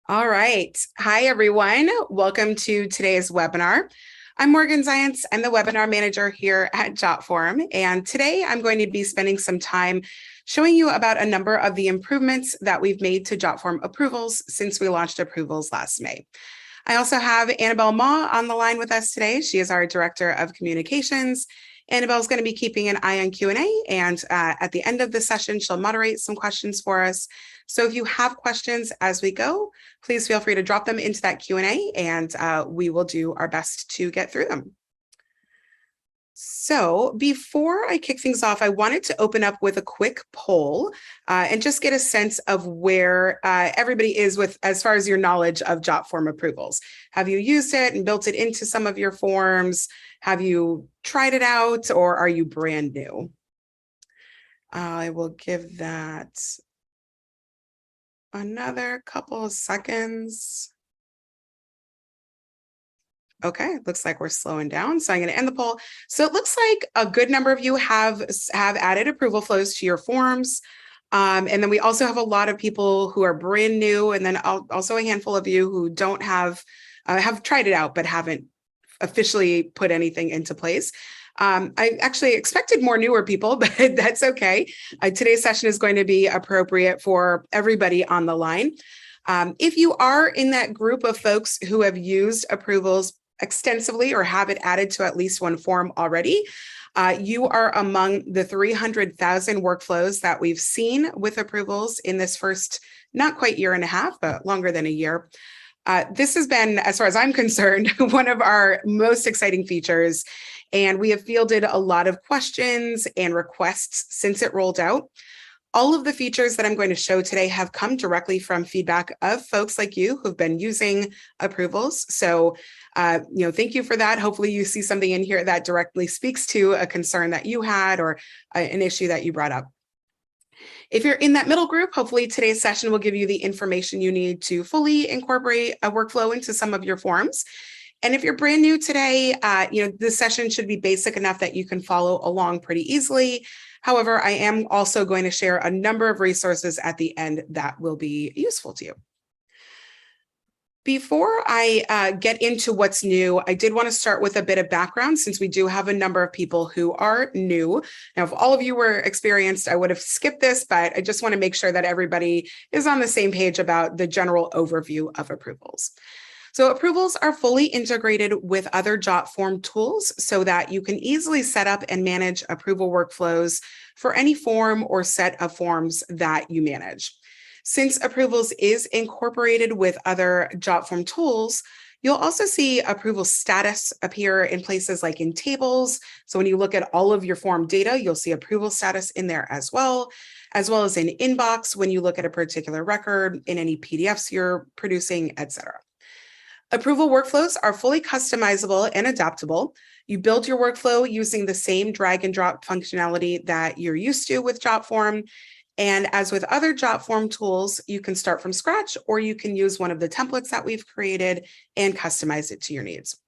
All right. Hi, everyone. Welcome to today's webinar. I'm Morgan Zients. I'm the webinar manager here at Jotform. And today I'm going to be spending some time showing you about a number of the improvements that we've made to Jotform Approvals since we launched Approvals last May. I also have Annabelle Ma on the line with us today. She is our Director of Communications. Annabelle's going to be keeping an eye on Q&A, and at the end of the session, she'll moderate some questions for us. So if you have questions as we go, please feel free to drop them into that Q&A, and we will do our best to get through them. So before I kick things off, I wanted to open up with a quick poll and just get a sense of where everybody is with as far as your knowledge of Jotform Approvals. Have you used it and built it into some of your forms? Have you tried it out, or are you brand new? I will give that another couple of seconds. Okay, looks like we're slowing down. So I'm going to end the poll. So it looks like a good number of you have added approval flows to your forms. And then we also have a lot of people who are brand new, and then also a handful of you who don't have tried it out but haven't officially put anything into place. I actually expected more newer people, but that's okay. Today's session is going to be appropriate for everybody on the line. If you are in that group of folks who have used approvals extensively or have it added to at least one form already, you are among the 300,000 workflows that we've seen with approvals in this first, not quite year and a half, but longer than a year. This has been, as far as I'm concerned, one of our most exciting features, and we have fielded a lot of questions and requests since it rolled out. All of the features that I'm going to show today have come directly from feedback of folks like you who've been using approvals. So, thank you for that. Hopefully you see something in here that directly speaks to a concern that you had or an issue that you brought up. If you're in that middle group, hopefully today's session will give you the information you need to fully incorporate a workflow into some of your forms. And if you're brand new today, this session should be basic enough that you can follow along pretty easily. However, I am also going to share a number of resources at the end that will be useful to you. Before I get into what's new, I did want to start with a bit of background, since we do have a number of people who are new. Now, if all of you were experienced, I would have skipped this, but I just want to make sure that everybody is on the same page about the general overview of approvals. So approvals are fully integrated with other Jotform tools so that you can easily set up and manage approval workflows for any form or set of forms that you manage. Since approvals is incorporated with other Jotform tools, you'll also see approval status appear in places like in tables. So when you look at all of your form data, you'll see approval status in there as well as in inbox when you look at a particular record, in any PDFs you're producing, etc. Approval workflows are fully customizable and adaptable. You build your workflow using the same drag and drop functionality that you're used to with Jotform. And as with other Jotform tools, you can start from scratch, or you can use one of the templates that we've created and customize it to your needs.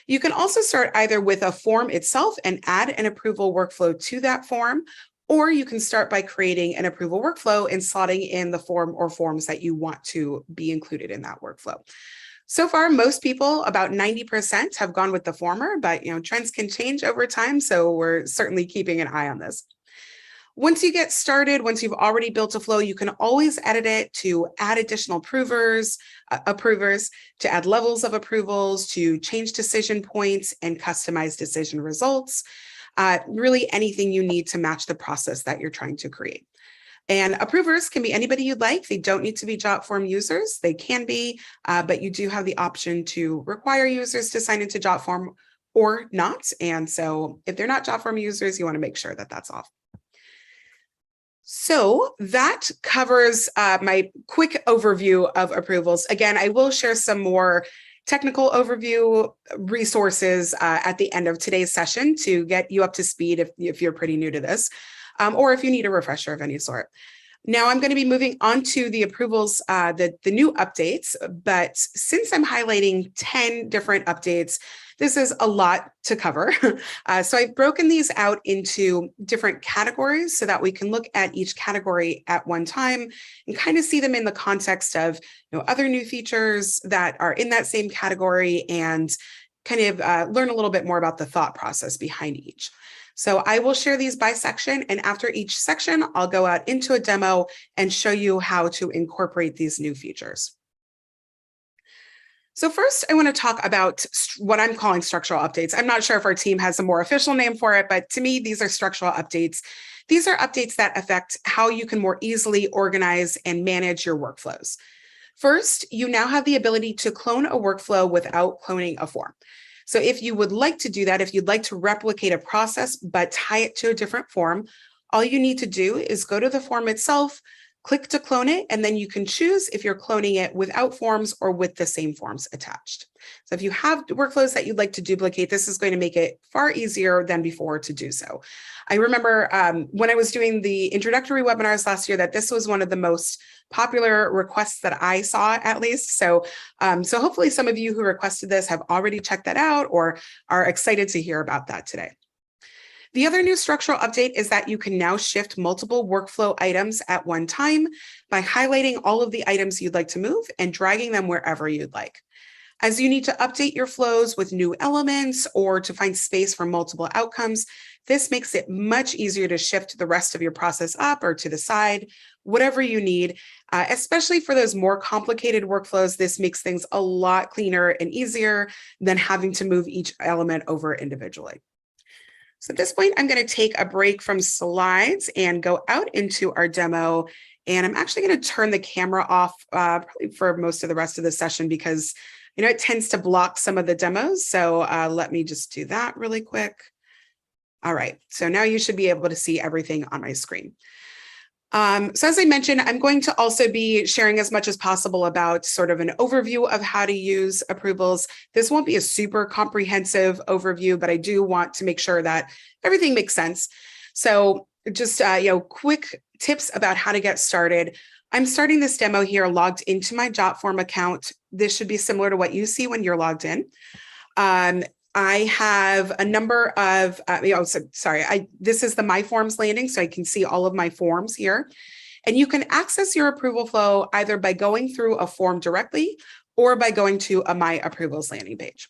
You can also start either with a form itself and add an approval workflow to that form, or you can start by creating an approval workflow and slotting in the form or forms that you want to be included in that workflow. So far, most people, about 90%, have gone with the former, but trends can change over time, so we're certainly keeping an eye on this. Once you get started, once you've already built a flow, you can always edit it to add additional approvers, to add levels of approvals, to change decision points and customize decision results, really anything you need to match the process that you're trying to create. And approvers can be anybody you'd like. They don't need to be Jotform users. They can be, but you do have the option to require users to sign into Jotform or not. And so if they're not Jotform users, you want to make sure that that's off. So that covers my quick overview of approvals. Again, I will share some more technical overview resources at the end of today's session to get you up to speed if you're pretty new to this, or if you need a refresher of any sort. Now I'm going to be moving on to the approvals, the new updates, but since I'm highlighting 10 different updates, this is a lot to cover. So I've broken these out into different categories so that we can look at each category at one time and kind of see them in the context of other new features that are in that same category and kind of learn a little bit more about the thought process behind each. So I will share these by section, and after each section, I'll go out into a demo and show you how to incorporate these new features. So first, I want to talk about what I'm calling structural updates. I'm not sure if our team has a more official name for it, but to me, these are structural updates. These are updates that affect how you can more easily organize and manage your workflows. First, you now have the ability to clone a workflow without cloning a form. So if you would like to do that, if you'd like to replicate a process, but tie it to a different form, all you need to do is go to the form itself, click to clone it, and then you can choose if you're cloning it without forms or with the same forms attached. So if you have workflows that you'd like to duplicate, this is going to make it far easier than before to do so. I remember when I was doing the introductory webinars last year that this was one of the most popular requests that I saw, at least. So hopefully some of you who requested this have already checked that out or are excited to hear about that today. The other new structural update is that you can now shift multiple workflow items at one time by highlighting all of the items you'd like to move and dragging them wherever you'd like. As you need to update your flows with new elements or to find space for multiple outcomes, this makes it much easier to shift the rest of your process up or to the side, whatever you need, especially for those more complicated workflows. This makes things a lot cleaner and easier than having to move each element over individually. So at this point, I'm going to take a break from slides and go out into our demo. And I'm actually going to turn the camera off probably for most of the rest of the session because it tends to block some of the demos. So let me just do that really quick. All right, so now you should be able to see everything on my screen. So as I mentioned, I'm going to also be sharing as much as possible about sort of an overview of how to use approvals. This won't be a super comprehensive overview, but I do want to make sure that everything makes sense. So just quick tips about how to get started. I'm starting this demo here logged into my Jotform account. This should be similar to what you see when you're logged in. I have a number of, this is the My Forms landing, so I can see all of my forms here. And you can access your approval flow either by going through a form directly or by going to a My Approvals landing page.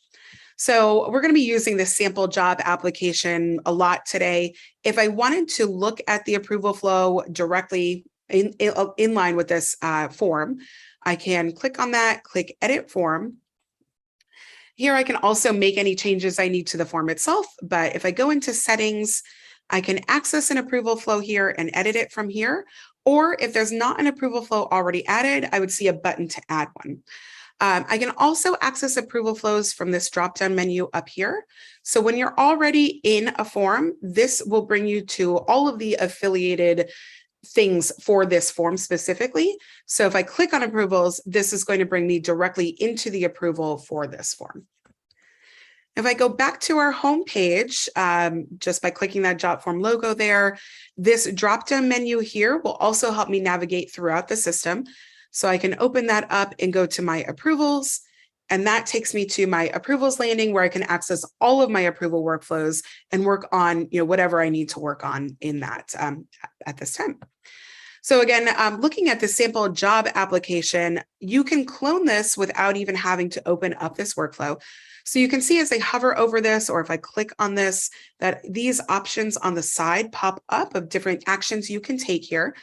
So we're going to be using this sample job application a lot today. If I wanted to look at the approval flow directly in line with this form, I can click on that, click Edit Form. Here I can also make any changes I need to the form itself, but if I go into settings, I can access an approval flow here and edit it from here. Or if there's not an approval flow already added, I would see a button to add one. I can also access approval flows from this drop-down menu up here. So when you're already in a form, this will bring you to all of the affiliated things for this form specifically. So if I click on approvals, this is going to bring me directly into the approval for this form. If I go back to our home page, just by clicking that Jotform logo there, this drop-down menu here will also help me navigate throughout the system. So I can open that up and go to my approvals. And that takes me to my approvals landing where I can access all of my approval workflows and work on whatever I need to work on in that at this time. So again, looking at the sample job application, you can clone this without even having to open up this workflow. So you can see as I hover over this, or if I click on this, that these options on the side pop up of different actions you can take here.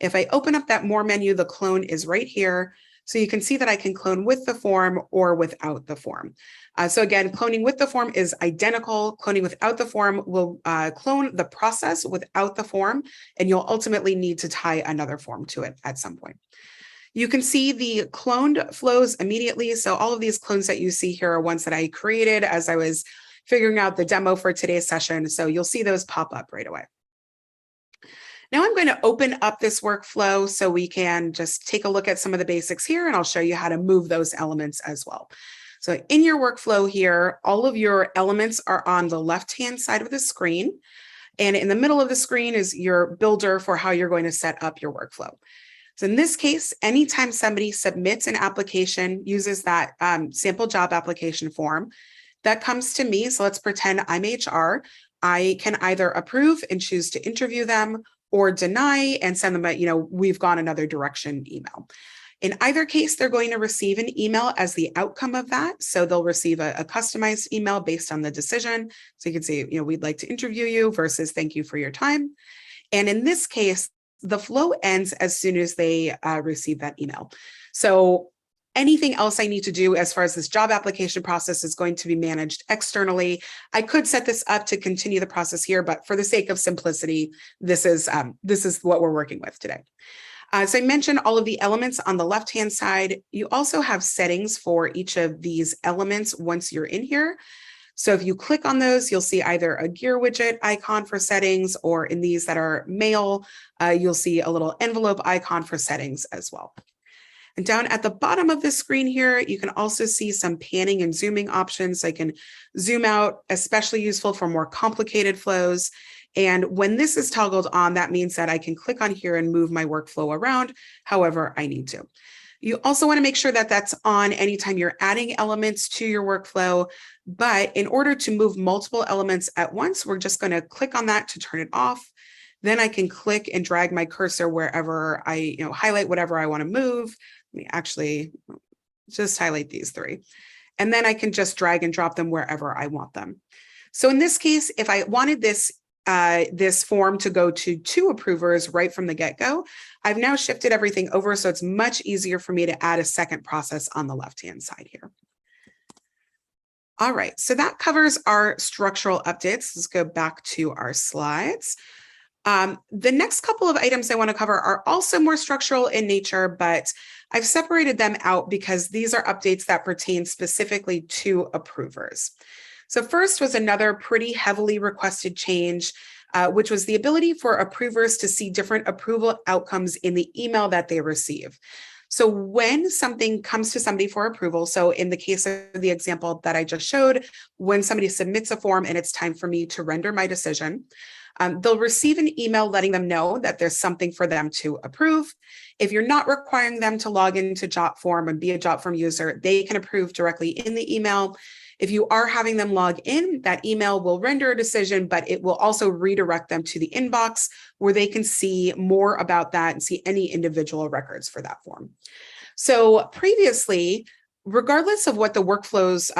If I open up that More menu, the clone is right here. So you can see that I can clone with the form or without the form. So again, cloning with the form is identical. Cloning without the form will clone the process without the form, and you'll ultimately need to tie another form to it at some point. You can see the cloned flows immediately. So all of these clones that you see here are ones that I created as I was figuring out the demo for today's session. So you'll see those pop up right away. Now I'm going to open up this workflow so we can just take a look at some of the basics here, and I'll show you how to move those elements as well. So in your workflow here, all of your elements are on the left-hand side of the screen. And in the middle of the screen is your builder for how you're going to set up your workflow. So in this case, anytime somebody submits an application, uses that sample job application form, that comes to me. So let's pretend I'm HR. I can either approve and choose to interview them or deny and send them a, we've gone another direction email. In either case, they're going to receive an email as the outcome of that. So they'll receive a customized email based on the decision. So you can see, we'd like to interview you versus thank you for your time. And in this case, the flow ends as soon as they receive that email. So anything else I need to do as far as this job application process is going to be managed externally. I could set this up to continue the process here, but for the sake of simplicity, this is what we're working with today. So I mentioned all of the elements on the left-hand side. You also have settings for each of these elements once you're in here. So if you click on those, you'll see either a gear widget icon for settings, or in these that are mail, you'll see a little envelope icon for settings as well. And down at the bottom of the screen here, you can also see some panning and zooming options. I can zoom out, especially useful for more complicated flows. And when this is toggled on, that means that I can click on here and move my workflow around however I need to. You also want to make sure that that's on anytime you're adding elements to your workflow. But in order to move multiple elements at once, we're just going to click on that to turn it off. Then I can click and drag my cursor wherever I highlight whatever I want to move. Let me actually just highlight these three. And then I can just drag and drop them wherever I want them. So in this case, if I wanted this form to go to 2 approvers right from the get-go, I've now shifted everything over, so it's much easier for me to add a second process on the left-hand side here. All right, so that covers our structural updates. Let's go back to our slides. The next couple of items I want to cover are also more structural in nature, but I've separated them out because these are updates that pertain specifically to approvers. So first was another pretty heavily requested change, which was the ability for approvers to see different approval outcomes in the email that they receive. So when something comes to somebody for approval, so in the case of the example that I just showed, when somebody submits a form and it's time for me to render my decision, they'll receive an email letting them know that there's something for them to approve. If you're not requiring them to log into Jotform and be a Jotform user, they can approve directly in the email. If you are having them log in, that email will render a decision, but it will also redirect them to the inbox where they can see more about that and see any individual records for that form. So previously, regardless of what the workflow's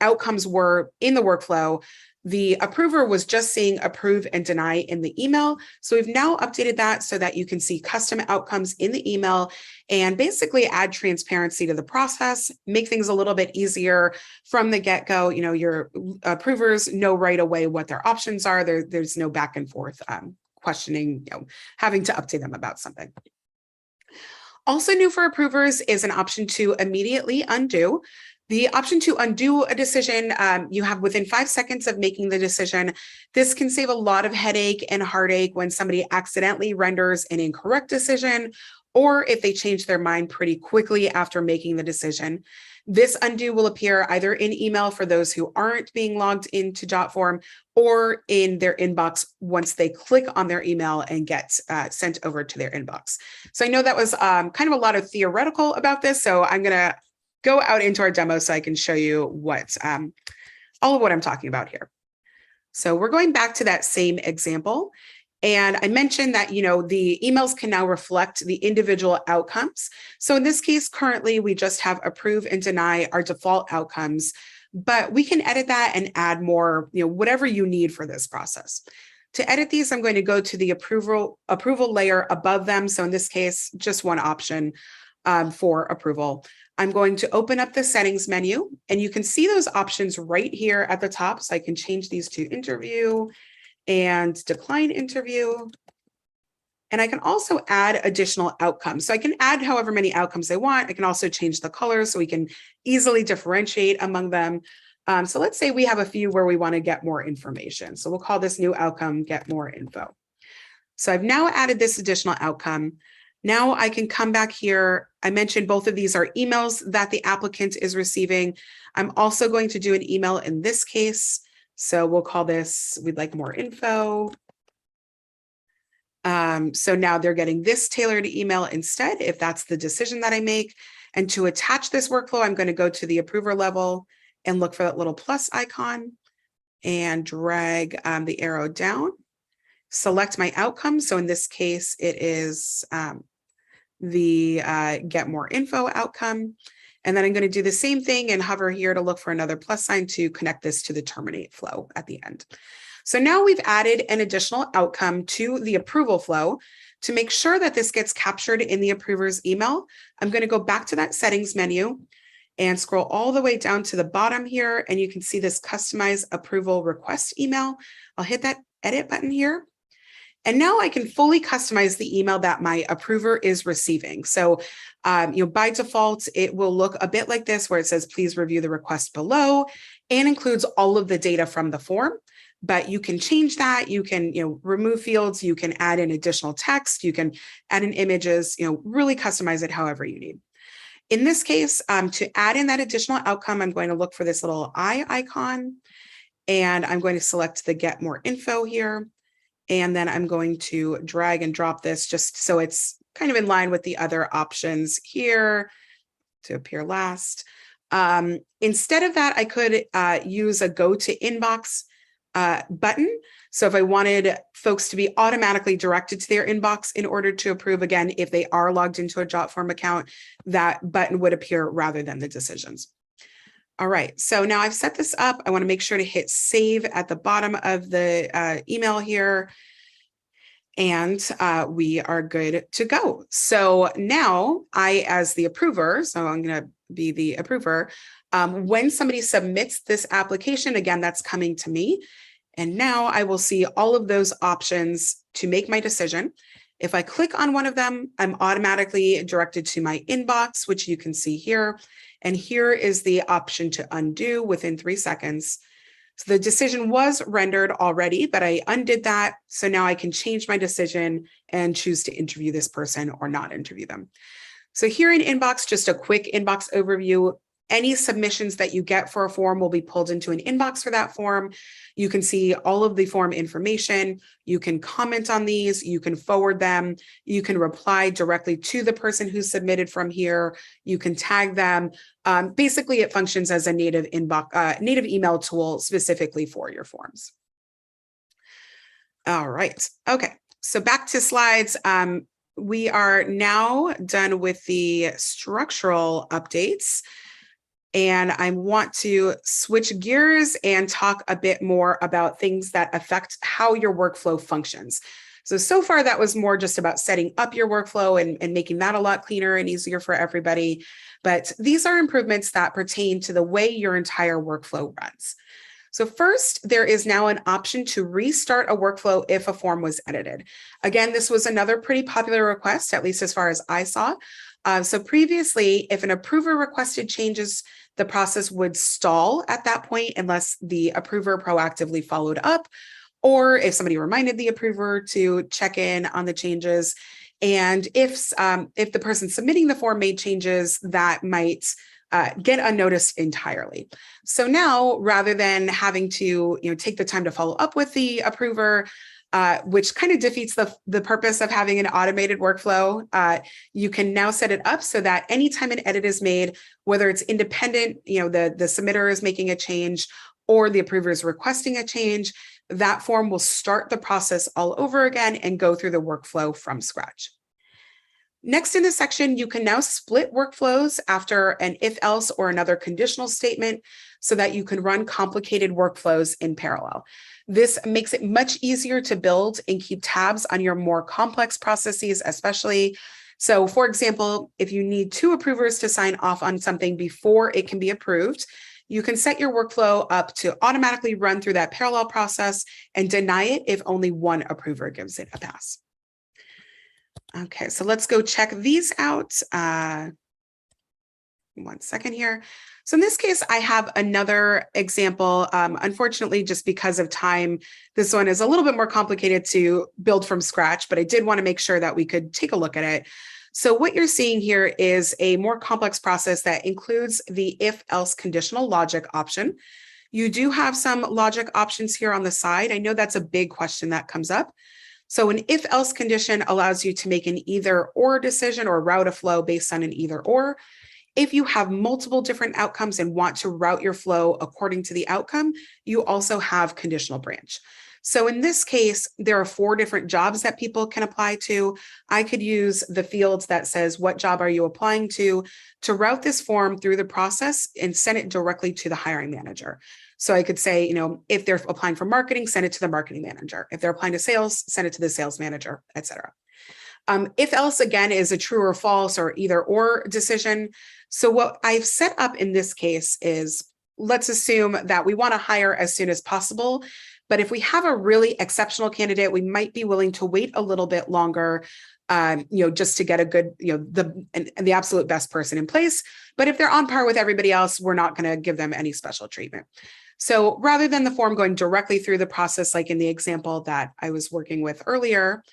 outcomes were in the workflow, the approver was just seeing approve and deny in the email. So we've now updated that so that you can see custom outcomes in the email and basically add transparency to the process, make things a little bit easier from the get-go. Your approvers know right away what their options are. There's no back and forth questioning, having to update them about something. Also new for approvers is an option to immediately undo. The option to undo a decision you have within 5 seconds of making the decision. This can save a lot of headache and heartache when somebody accidentally renders an incorrect decision, or if they change their mind pretty quickly after making the decision. This undo will appear either in email for those who aren't being logged into Jotform or in their inbox once they click on their email and get sent over to their inbox. So I know that was kind of a lot of theoretical about this, so I'm going to go out into our demo so I can show you what all of what I'm talking about here. So we're going back to that same example. And I mentioned that, the emails can now reflect the individual outcomes. So in this case, currently, we just have approve and deny our default outcomes, but we can edit that and add more, whatever you need for this process. To edit these, I'm going to go to the approval layer above them. So in this case, just one option for approval. I'm going to open up the settings menu, and you can see those options right here at the top. So I can change these to interview and decline interview. And I can also add additional outcomes. So I can add however many outcomes I want. I can also change the colors so we can easily differentiate among them. So let's say we have a few where we want to get more information. So we'll call this new outcome, get more info. So I've now added this additional outcome. Now I can come back here. I mentioned both of these are emails that the applicant is receiving. I'm also going to do an email in this case. So we'll call this, we'd like more info. So now they're getting this tailored email instead, if that's the decision that I make. And to attach this workflow, I'm going to go to the approver level and look for that little plus icon and drag the arrow down, select my outcome. So in this case, it is the get more info outcome. And then I'm going to do the same thing and hover here to look for another plus sign to connect this to the terminate flow at the end. So now we've added an additional outcome to the approval flow. To make sure that this gets captured in the approver's email, I'm going to go back to that settings menu and scroll all the way down to the bottom here. And you can see this customize approval request email. I'll hit that edit button here. And now I can fully customize the email that my approver is receiving. So, by default, it will look a bit like this, where it says, please review the request below, and includes all of the data from the form. But you can change that. You can, remove fields. You can add in additional text. You can add in images, really customize it however you need. In this case, to add in that additional outcome, I'm going to look for this little eye icon, and I'm going to select the get more info here. And then I'm going to drag and drop this just so it's kind of in line with the other options here to appear last. Instead of that, I could use a go to inbox button. So if I wanted folks to be automatically directed to their inbox in order to approve, again, if they are logged into a Jotform account, that button would appear rather than the decisions. All right, so now I've set this up. I want to make sure to hit save at the bottom of the email here. And we are good to go. So now I, as the approver, so I'm going to be the approver, when somebody submits this application, again, that's coming to me. And now I will see all of those options to make my decision. If I click on one of them, I'm automatically directed to my inbox, which you can see here. And here is the option to undo within 3 seconds. So the decision was rendered already, but I undid that. So now I can change my decision and choose to interview this person or not interview them. So here in Inbox, just a quick inbox overview. Any submissions that you get for a form will be pulled into an inbox for that form. You can see all of the form information. You can comment on these. You can forward them. You can reply directly to the person who submitted from here. You can tag them. Basically, it functions as a native native email tool specifically for your forms. All right. Okay. So back to slides. We are now done with the structural updates. And I want to switch gears and talk a bit more about things that affect how your workflow functions. So far, that was more just about setting up your workflow and making that a lot cleaner and easier for everybody. But these are improvements that pertain to the way your entire workflow runs. So first, there is now an option to restart a workflow if a form was edited. Again, this was another pretty popular request, at least as far as I saw. So previously, if an approver requested changes, the process would stall at that point unless the approver proactively followed up, or if somebody reminded the approver to check in on the changes. And if the person submitting the form made changes, that might get unnoticed entirely. So now, rather than having to take the time to follow up with the approver, which kind of defeats the purpose of having an automated workflow, you can now set it up so that anytime an edit is made, whether it's independent, the submitter is making a change or the approver is requesting a change, that form will start the process all over again and go through the workflow from scratch. Next in this section, you can now split workflows after an if-else or another conditional statement so that you can run complicated workflows in parallel. This makes it much easier to build and keep tabs on your more complex processes, especially. So for example, if you need 2 approvers to sign off on something before it can be approved, you can set your workflow up to automatically run through that parallel process and deny it if only one approver gives it a pass. Okay, so let's go check these out. 1 second here. So in this case, I have another example. Unfortunately, just because of time, this one is a little bit more complicated to build from scratch, but I did want to make sure that we could take a look at it. So what you're seeing here is a more complex process that includes the if-else conditional logic option. You do have some logic options here on the side. I know that's a big question that comes up. So an if-else condition allows you to make an either-or decision or route a flow based on an either-or. If you have multiple different outcomes and want to route your flow according to the outcome, you also have conditional branch. So in this case, there are 4 different jobs that people can apply to. I could use the fields that says, what job are you applying to route this form through the process and send it directly to the hiring manager. So I could say, if they're applying for marketing, send it to the marketing manager. If they're applying to sales, send it to the sales manager, et cetera. If else, again, is a true or false or either or decision. So what I've set up in this case is, let's assume that we want to hire as soon as possible. But if we have a really exceptional candidate, we might be willing to wait a little bit longer, just to get a good, the absolute best person in place. But if they're on par with everybody else, we're not going to give them any special treatment. So rather than the form going directly through the process, like in the example that I was working with earlier,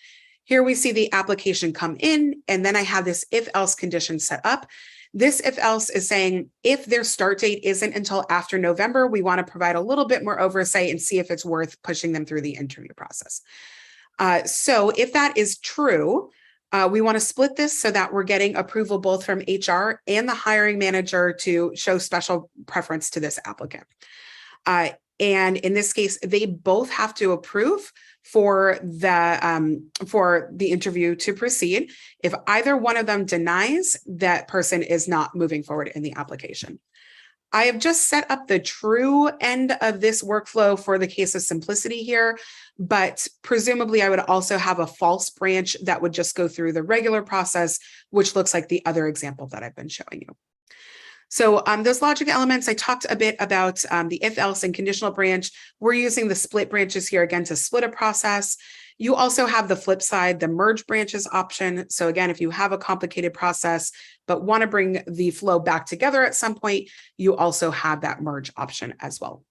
here we see the application come in, and then I have this if-else condition set up. This if-else is saying if their start date isn't until after November, we want to provide a little bit more oversight and see if it's worth pushing them through the interview process. So if that is true, we want to split this so that we're getting approval both from HR and the hiring manager to show special preference to this applicant. And in this case, they both have to approve for the interview to proceed. If either one of them denies, that person is not moving forward in the application. I have just set up the true end of this workflow for the case of simplicity here, but presumably I would also have a false branch that would just go through the regular process, which looks like the other example that I've been showing you. So those logic elements, I talked a bit about the if, else, and conditional branch. We're using the split branches here again to split a process. You also have the flip side, the merge branches option. So again, if you have a complicated process, but want to bring the flow back together at some point, you also have that merge option as well.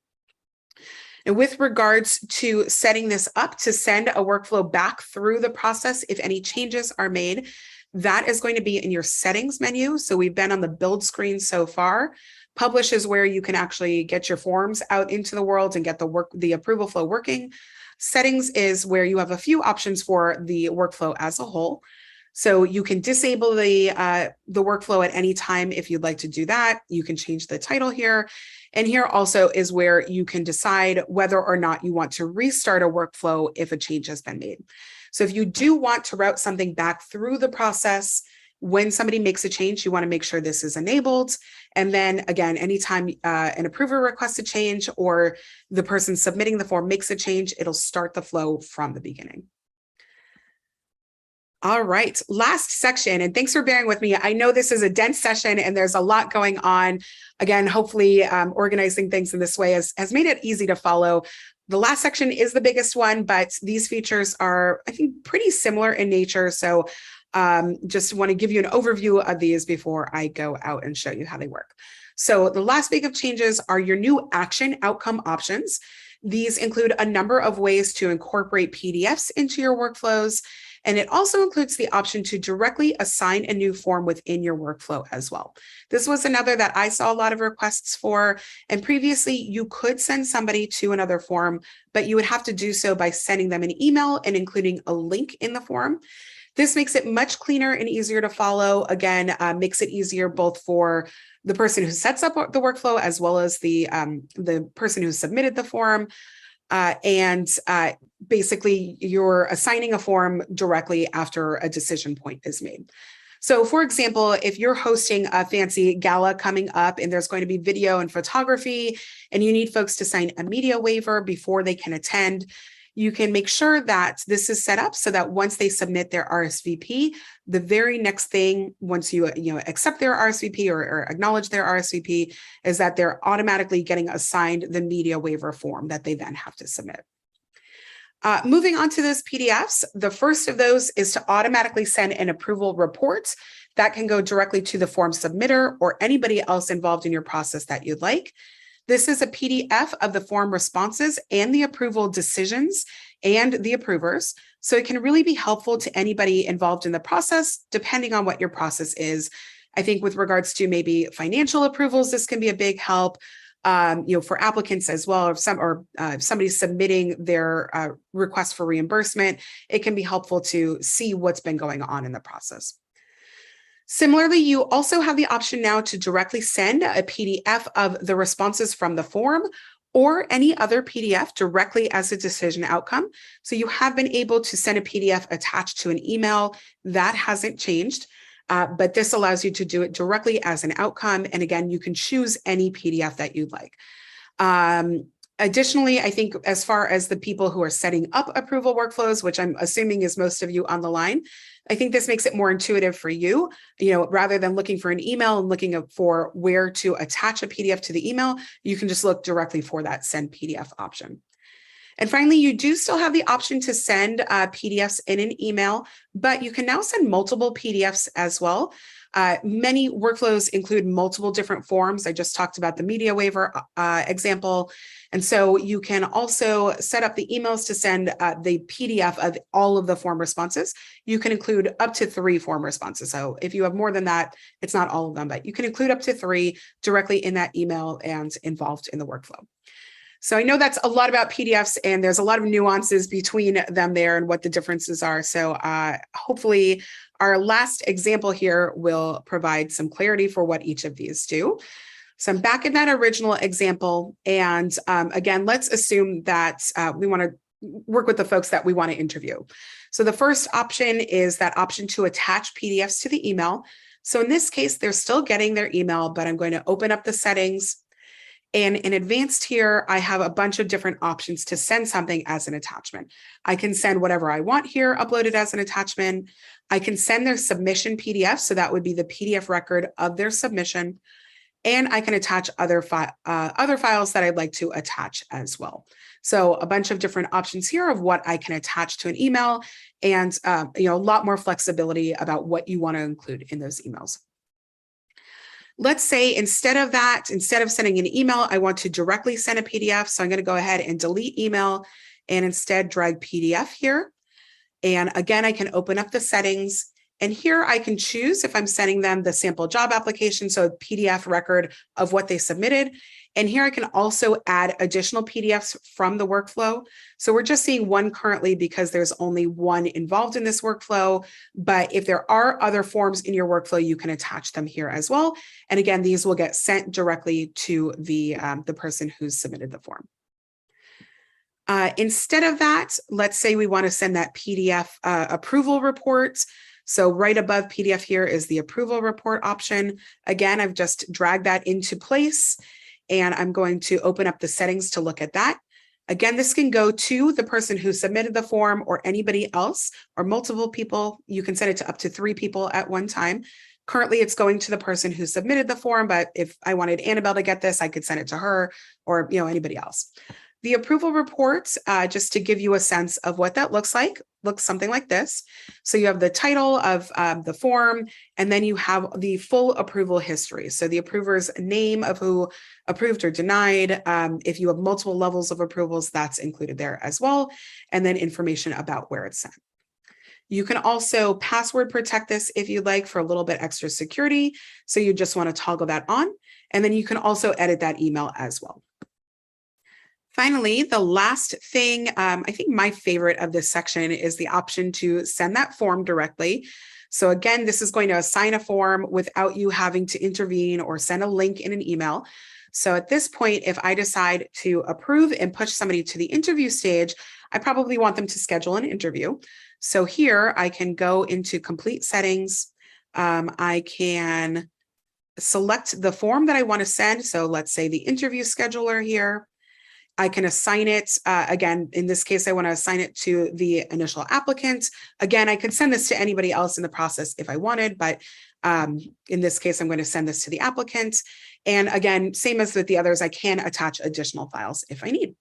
And with regards to setting this up to send a workflow back through the process, if any changes are made, that is going to be in your settings menu. So we've been on the build screen so far. Publish is where you can actually get your forms out into the world and get the approval flow working. Settings is where you have a few options for the workflow as a whole. So you can disable the workflow at any time if you'd like to do that. You can change the title here. And here also is where you can decide whether or not you want to restart a workflow if a change has been made. So if you do want to route something back through the process, when somebody makes a change, you want to make sure this is enabled. And then again, anytime an approver requests a change or the person submitting the form makes a change, it'll start the flow from the beginning. All right, last section, and thanks for bearing with me. I know this is a dense session and there's a lot going on. Again, hopefully organizing things in this way has made it easy to follow. The last section is the biggest one, but these features are, I think, pretty similar in nature. So just want to give you an overview of these before I go out and show you how they work. So the last big of changes are your new action outcome options. These include a number of ways to incorporate PDFs into your workflows. And it also includes the option to directly assign a new form within your workflow as well. This was another that I saw a lot of requests for. And previously, you could send somebody to another form, but you would have to do so by sending them an email and including a link in the form. This makes it much cleaner and easier to follow. Again, makes it easier both for the person who sets up the workflow as well as the person who submitted the form. Basically, you're assigning a form directly after a decision point is made. So for example, if you're hosting a fancy gala coming up and there's going to be video and photography and you need folks to sign a media waiver before they can attend, you can make sure that this is set up so that once they submit their RSVP, the very next thing, once you accept their RSVP or acknowledge their RSVP, is that they're automatically getting assigned the media waiver form that they then have to submit. Moving on to those PDFs, the first of those is to automatically send an approval report that can go directly to the form submitter or anybody else involved in your process that you'd like. This is a PDF of the form responses and the approval decisions and the approvers. So it can really be helpful to anybody involved in the process, depending on what your process is. I think with regards to maybe financial approvals, this can be a big help. for applicants as well, or somebody's submitting their request for reimbursement, it can be helpful to see what's been going on in the process. Similarly, you also have the option now to directly send a PDF of the responses from the form or any other PDF directly as a decision outcome. So you have been able to send a PDF attached to an email. That hasn't changed, but this allows you to do it directly as an outcome. And again, you can choose any PDF that you'd like. Additionally, I think as far as the people who are setting up approval workflows, which I'm assuming is most of you on the line, I think this makes it more intuitive for you, rather than looking for an email and looking for where to attach a PDF to the email, you can just look directly for that send PDF option. And finally, you do still have the option to send PDFs in an email, but you can now send multiple PDFs as well. Many workflows include multiple different forms. I just talked about the media waiver example. And so you can also set up the emails to send the PDF of all of the form responses. You can include up to 3 form responses. So if you have more than that, it's not all of them, but you can include up to 3 directly in that email and involved in the workflow. So I know that's a lot about PDFs, and there's a lot of nuances between them there and what the differences are. So hopefully our last example here will provide some clarity for what each of these do. So I'm back in that original example. And again, let's assume that we want to work with the folks that we want to interview. So the first option is that option to attach PDFs to the email. So in this case, they're still getting their email, but I'm going to open up the settings. And in advanced here, I have a bunch of different options to send something as an attachment. I can send whatever I want here, uploaded as an attachment. I can send their submission PDF. So that would be the PDF record of their submission. And I can attach other files that I'd like to attach as well. So a bunch of different options here of what I can attach to an email, and a lot more flexibility about what you want to include in those emails. Let's say instead of sending an email, I want to directly send a PDF. So I'm going to go ahead and delete email and instead drag PDF here. And again, I can open up the settings. And here I can choose if I'm sending them the sample job application, so a PDF record of what they submitted. And here I can also add additional PDFs from the workflow. So we're just seeing one currently because there's only one involved in this workflow. But if there are other forms in your workflow, you can attach them here as well. And again, these will get sent directly to the person who's submitted the form. Instead of that, let's say we want to send that PDF approval report. So right above PDF here is the approval report option. Again, I've just dragged that into place, and I'm going to open up the settings to look at that. Again, this can go to the person who submitted the form or anybody else or multiple people. You can send it to up to 3 people at one time. Currently, it's going to the person who submitted the form, but if I wanted Annabelle to get this, I could send it to her or anybody else. The approval report, just to give you a sense of what that looks something like this. So you have the title of the form, and then you have the full approval history. So the approver's name of who approved or denied. If you have multiple levels of approvals, that's included there as well. And then information about where it's sent. You can also password protect this if you'd like for a little bit extra security. So you just want to toggle that on. And then you can also edit that email as well. Finally, the last thing, I think my favorite of this section is the option to send that form directly. So again, this is going to assign a form without you having to intervene or send a link in an email. So at this point, if I decide to approve and push somebody to the interview stage, I probably want them to schedule an interview. So here I can go into complete settings. I can select the form that I want to send. So let's say the interview scheduler here. I can assign it, again, in this case, I want to assign it to the initial applicant. Again, I could send this to anybody else in the process if I wanted, but in this case, I'm going to send this to the applicant. And again, same as with the others, I can attach additional files if I need.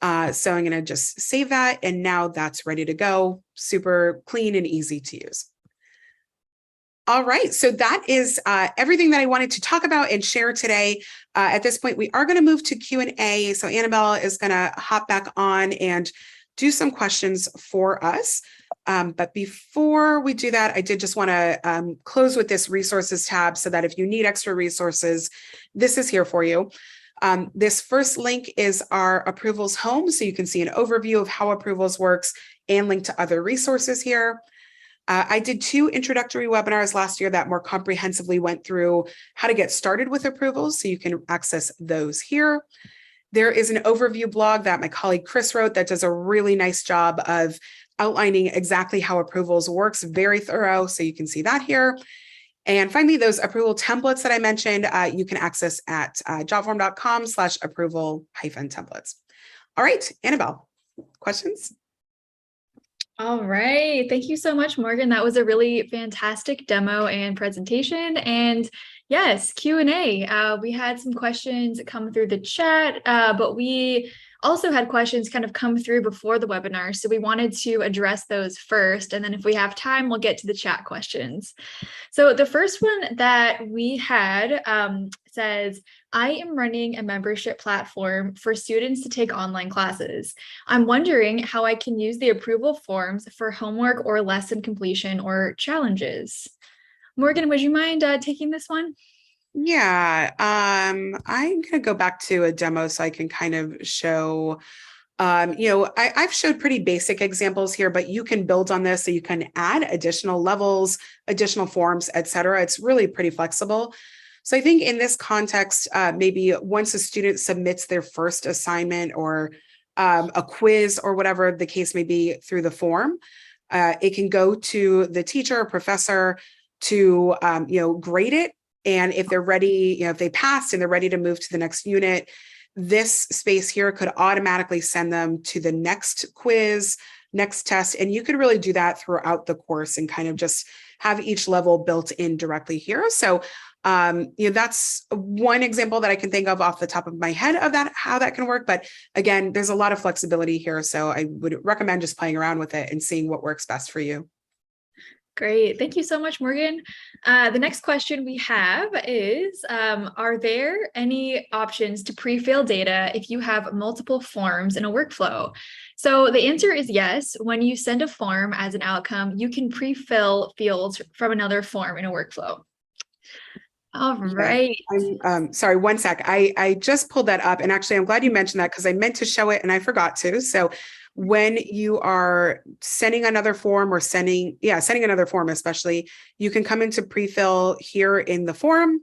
So I'm going to just save that, and now that's ready to go. Super clean and easy to use. All right, so that is everything that I wanted to talk about and share today. At this point, we are going to move to Q&A. So Annabelle is going to hop back on and do some questions for us. But before we do that, I did just want to close with this resources tab so that if you need extra resources, this is here for you. This first link is our approvals home, so you can see an overview of how approvals works and link to other resources here. I did 2 introductory webinars last year that more comprehensively went through how to get started with approvals, so you can access those here. There is an overview blog that my colleague Chris wrote that does a really nice job of outlining exactly how approvals works, very thorough, so you can see that here. And finally, those approval templates that I mentioned, you can access at jotform.com/approval-templates. All right, Annabelle, questions? All right. Thank you so much, Morgan. That was a really fantastic demo and presentation. And yes, Q&A. We had some questions come through the chat, but we also had questions kind of come through before the webinar. So we wanted to address those first. And then if we have time, we'll get to the chat questions. So the first one that we had says, I am running a membership platform for students to take online classes. I'm wondering how I can use the approval forms for homework or lesson completion or challenges. Morgan, would you mind taking this one? Yeah, I'm going to go back to a demo so I can kind of show, I've showed pretty basic examples here, but you can build on this so you can add additional levels, additional forms, et cetera. It's really pretty flexible. So I think in this context, maybe once a student submits their first assignment or a quiz or whatever the case may be through the form, it can go to the teacher or professor to, grade it. And if they're ready, if they passed and they're ready to move to the next unit, this space here could automatically send them to the next quiz, next test. And you could really do that throughout the course and kind of just have each level built in directly here. So, that's one example that I can think of off the top of my head of that, how that can work. But again, there's a lot of flexibility here. So I would recommend just playing around with it and seeing what works best for you. Great. Thank you so much, Morgan. The next question we have is, are there any options to pre-fill data if you have multiple forms in a workflow? So the answer is yes. When you send a form as an outcome, you can pre-fill fields from another form in a workflow. All right. I'm sorry, one sec. I just pulled that up, and actually I'm glad you mentioned that because I meant to show it and I forgot to. So when you are sending another form or sending another form, especially, you can come into pre-fill here in the form,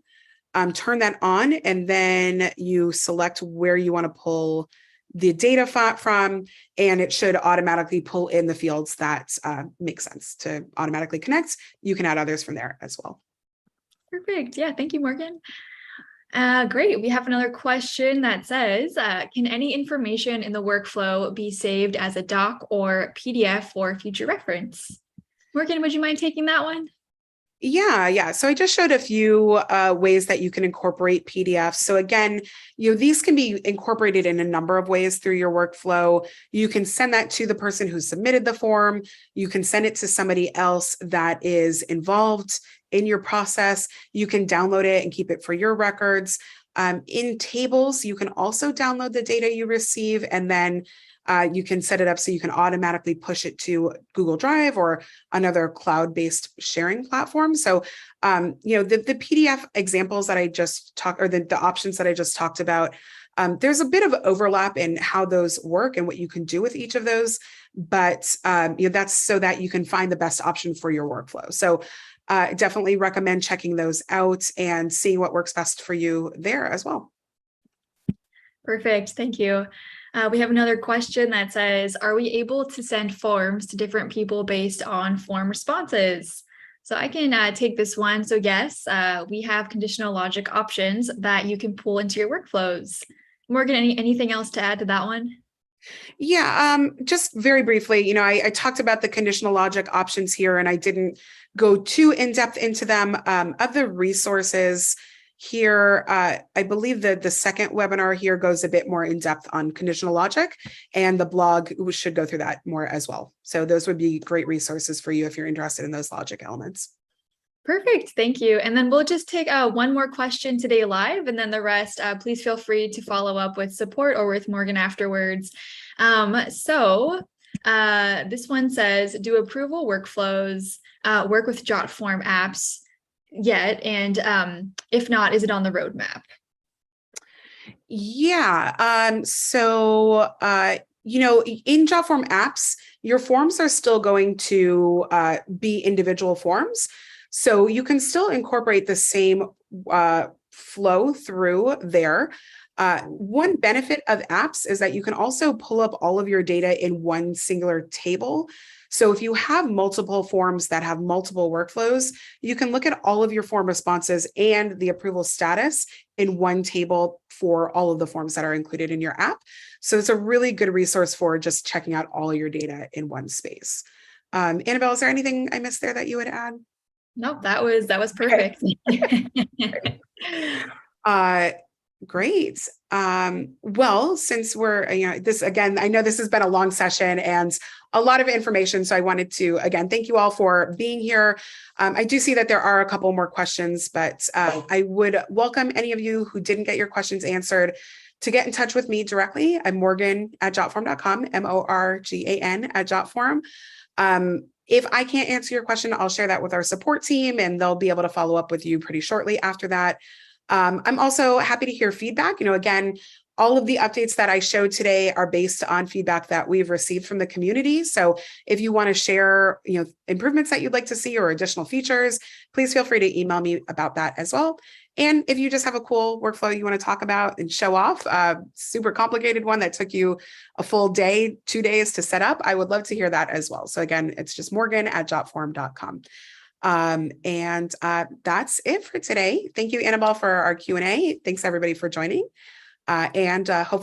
turn that on, and then you select where you want to pull the data from, and it should automatically pull in the fields that make sense to automatically connect. You can add others from there as well. Perfect. Yeah, thank you, Morgan. Great. We have another question that says, can any information in the workflow be saved as a doc or PDF for future reference? Morgan, would you mind taking that one? Yeah. So I just showed a few ways that you can incorporate PDFs. So again, these can be incorporated in a number of ways through your workflow. You can send that to the person who submitted the form. You can send it to somebody else that is involved in your process. You can download it and keep it for your records. In tables, you can also download the data you receive, and then you can set it up so you can automatically push it to Google Drive or another cloud-based sharing platform. So, the PDF examples that I just talked, or the options that I just talked about, there's a bit of overlap in how those work and what you can do with each of those, but that's so that you can find the best option for your workflow. So definitely recommend checking those out and seeing what works best for you there as well. Perfect. Thank you. We have another question that says, are we able to send forms to different people based on form responses? So I can take this one. So yes, we have conditional logic options that you can pull into your workflows. Morgan, anything else to add to that one? Yeah, just very briefly, I talked about the conditional logic options here, and I didn't go too in-depth into them. Of the resources here, I believe that the second webinar here goes a bit more in-depth on conditional logic, and the blog should go through that more as well. So those would be great resources for you if you're interested in those logic elements. Perfect. Thank you. And then we'll just take one more question today live, and then the rest, please feel free to follow up with support or with Morgan afterwards. This one says, do approval workflows work with Jotform apps yet? And if not, is it on the roadmap? Yeah. In Jotform apps, your forms are still going to be individual forms. So you can still incorporate the same flow through there. One benefit of apps is that you can also pull up all of your data in one singular table. So if you have multiple forms that have multiple workflows, you can look at all of your form responses and the approval status in one table for all of the forms that are included in your app. So it's a really good resource for just checking out all of your data in one space. Annabelle, is there anything I missed there that you would add? No, that was perfect. Great. Well, since we're, this again, I know this has been a long session and a lot of information. So I wanted to, again, thank you all for being here. I do see that there are a couple more questions, but I would welcome any of you who didn't get your questions answered to get in touch with me directly. I'm Morgan at jotform.com, Morgan at Jotform. If I can't answer your question, I'll share that with our support team and they'll be able to follow up with you pretty shortly after that. I'm also happy to hear feedback. Again, all of the updates that I showed today are based on feedback that we've received from the community. So if you want to share, improvements that you'd like to see or additional features, please feel free to email me about that as well. And if you just have a cool workflow you want to talk about and show off, super complicated one that took you a full day, 2 days to set up, I would love to hear that as well. So again, it's just Morgan at jotform.com. That's it for today. Thank you, Annabelle, for our Q&A. Thanks everybody for joining. Hopefully